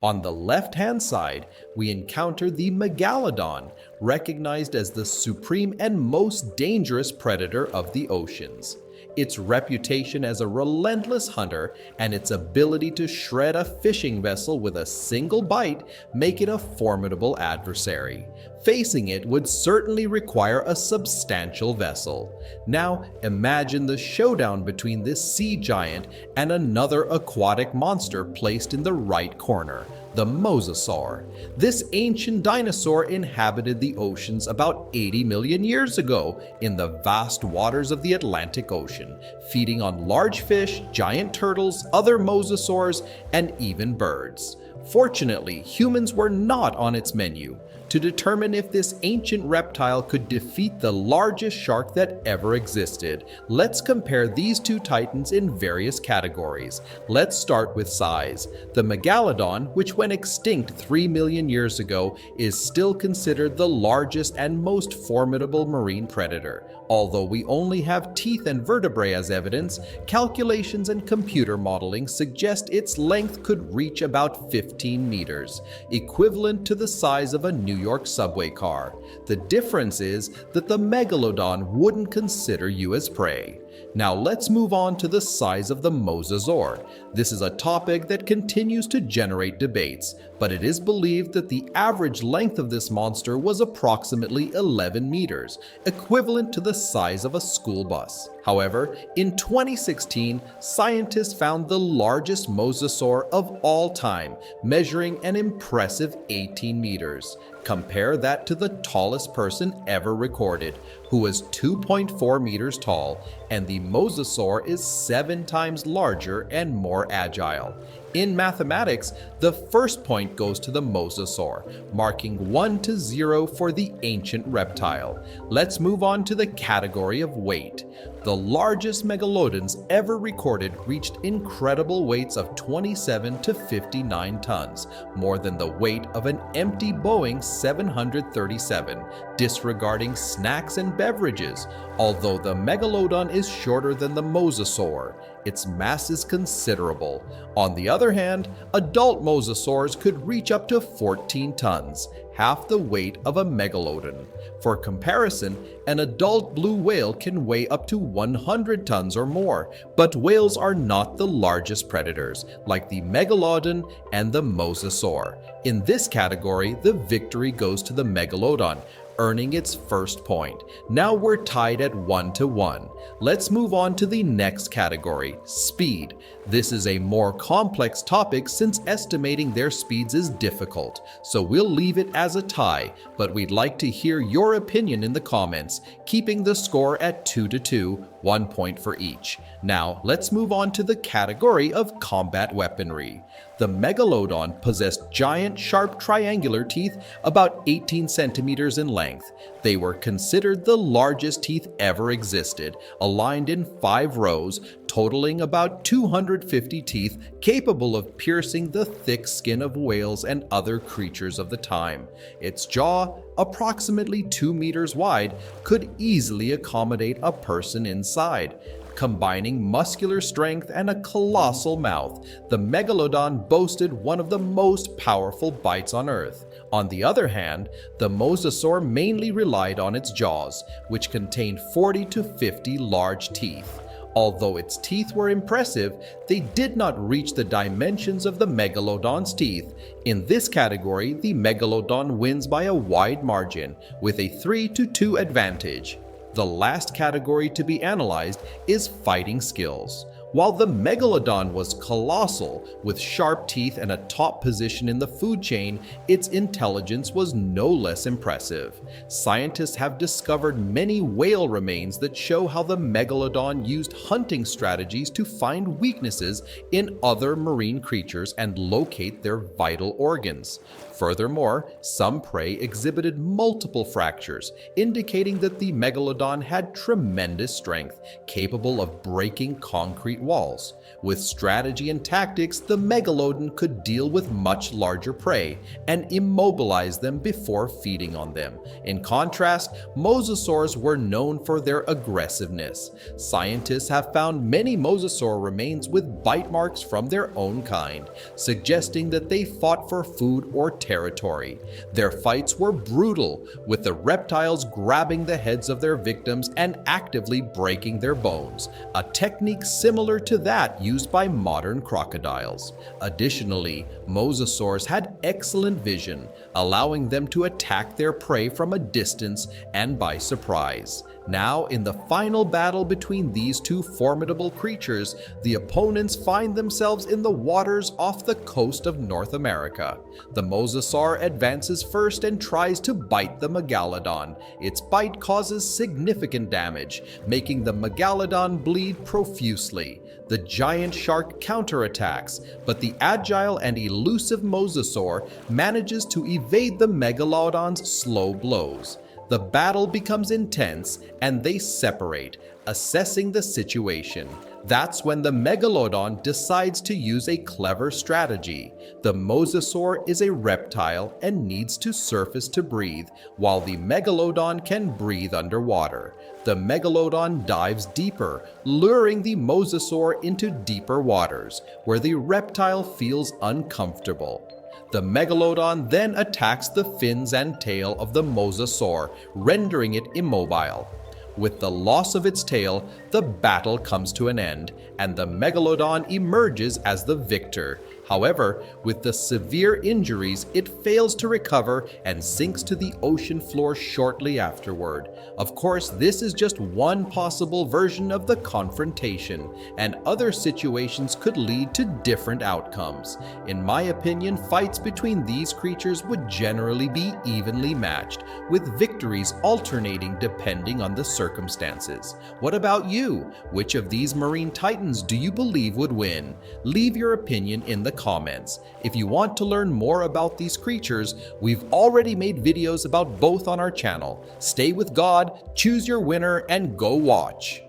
On the left-hand side, we encounter the Megalodon, recognized as the supreme and most dangerous predator of the oceans. Its reputation as a relentless hunter and its ability to shred a fishing vessel with a single bite make it a formidable adversary. Facing it would certainly require a substantial vessel. Now imagine the showdown between this sea giant and another aquatic monster placed in the right corner, the Mosasaur. This ancient dinosaur inhabited the oceans about 80 million years ago in the vast waters of the Atlantic Ocean, feeding on large fish, giant turtles, other mosasaurs, and even birds. Fortunately, humans were not on its menu. To determine if this ancient reptile could defeat the largest shark that ever existed, let's compare these two titans in various categories. Let's start with size. The Megalodon, which went extinct 3 million years ago, is still considered the largest and most formidable marine predator. Although we only have teeth and vertebrae as evidence, calculations and computer modeling suggest its length could reach about 15 meters, equivalent to the size of a New York subway car. The difference is that the Megalodon wouldn't consider you as prey. Now let's move on to the size of the Mosasaur. This is a topic that continues to generate debates, but it is believed that the average length of this monster was approximately 11 meters, equivalent to the size of a school bus. However, in 2016, scientists found the largest mosasaur of all time, measuring an impressive 18 meters. Compare that to the tallest person ever recorded, who was 2.4 meters tall, and the mosasaur is 7 times larger and more agile. In mathematics, the first point goes to the mosasaur, marking 1-0 for the ancient reptile. Let's move on to the category of weight. The largest megalodons ever recorded reached incredible weights of 27 to 59 tons, more than the weight of an empty Boeing 737, disregarding snacks and beverages. Although the megalodon is shorter than the mosasaur, its mass is considerable. On the other hand, adult mosasaurs could reach up to 14 tons, half the weight of a megalodon. For comparison, an adult blue whale can weigh up to 100 tons or more, but whales are not the largest predators, like the megalodon and the mosasaur. In this category, the victory goes to the megalodon, earning its first point. Now we're tied at 1-1. Let's move on to the next category, speed. This is a more complex topic since estimating their speeds is difficult, so we'll leave it as a tie, but we'd like to hear your opinion in the comments, keeping the score at 2-2, 1 point for each. Now let's move on to the category of combat weaponry. The Megalodon possessed giant, sharp triangular teeth about 18 centimeters in length. They were considered the largest teeth ever existed, aligned in 5 rows, totaling about 250 teeth, capable of piercing the thick skin of whales and other creatures of the time. Its jaw, approximately 2 meters wide, could easily accommodate a person inside. Combining muscular strength and a colossal mouth, the Megalodon boasted one of the most powerful bites on Earth. On the other hand, the mosasaur mainly relied on its jaws, which contained 40 to 50 large teeth. Although its teeth were impressive, they did not reach the dimensions of the Megalodon's teeth. In this category, the Megalodon wins by a wide margin, with a 3-2 advantage. The last category to be analyzed is fighting skills. While the Megalodon was colossal, with sharp teeth and a top position in the food chain, its intelligence was no less impressive. Scientists have discovered many whale remains that show how the Megalodon used hunting strategies to find weaknesses in other marine creatures and locate their vital organs. Furthermore, some prey exhibited multiple fractures, indicating that the Megalodon had tremendous strength, capable of breaking concrete concrete walls. With strategy and tactics, the Megalodon could deal with much larger prey and immobilize them before feeding on them. In contrast, mosasaurs were known for their aggressiveness. Scientists have found many mosasaur remains with bite marks from their own kind, suggesting that they fought for food or territory. Their fights were brutal, with the reptiles grabbing the heads of their victims and actively breaking their bones, a technique similar to that used by modern crocodiles. Additionally, mosasaurs had excellent vision, allowing them to attack their prey from a distance and by surprise. Now, in the final battle between these two formidable creatures, the opponents find themselves in the waters off the coast of North America. The mosasaur advances first and tries to bite the Megalodon. Its bite causes significant damage, making the Megalodon bleed profusely. The giant shark counterattacks, but the agile and elusive mosasaur manages to evade the Megalodon's slow blows. The battle becomes intense and they separate, assessing the situation. That's when the Megalodon decides to use a clever strategy. The mosasaur is a reptile and needs to surface to breathe, while the Megalodon can breathe underwater. The Megalodon dives deeper, luring the mosasaur into deeper waters, where the reptile feels uncomfortable. The Megalodon then attacks the fins and tail of the mosasaur, rendering it immobile. With the loss of its tail, the battle comes to an end, and the Megalodon emerges as the victor. However, with the severe injuries, it fails to recover and sinks to the ocean floor shortly afterward. Of course, this is just one possible version of the confrontation, and other situations could lead to different outcomes. In my opinion, fights between these creatures would generally be evenly matched, with victories alternating depending on the circumstances. What about you? Which of these marine titans do you believe would win? Leave your opinion in the comments. If you want to learn more about these creatures, we've already made videos about both on our channel. Stay with God, choose your winner, and go watch.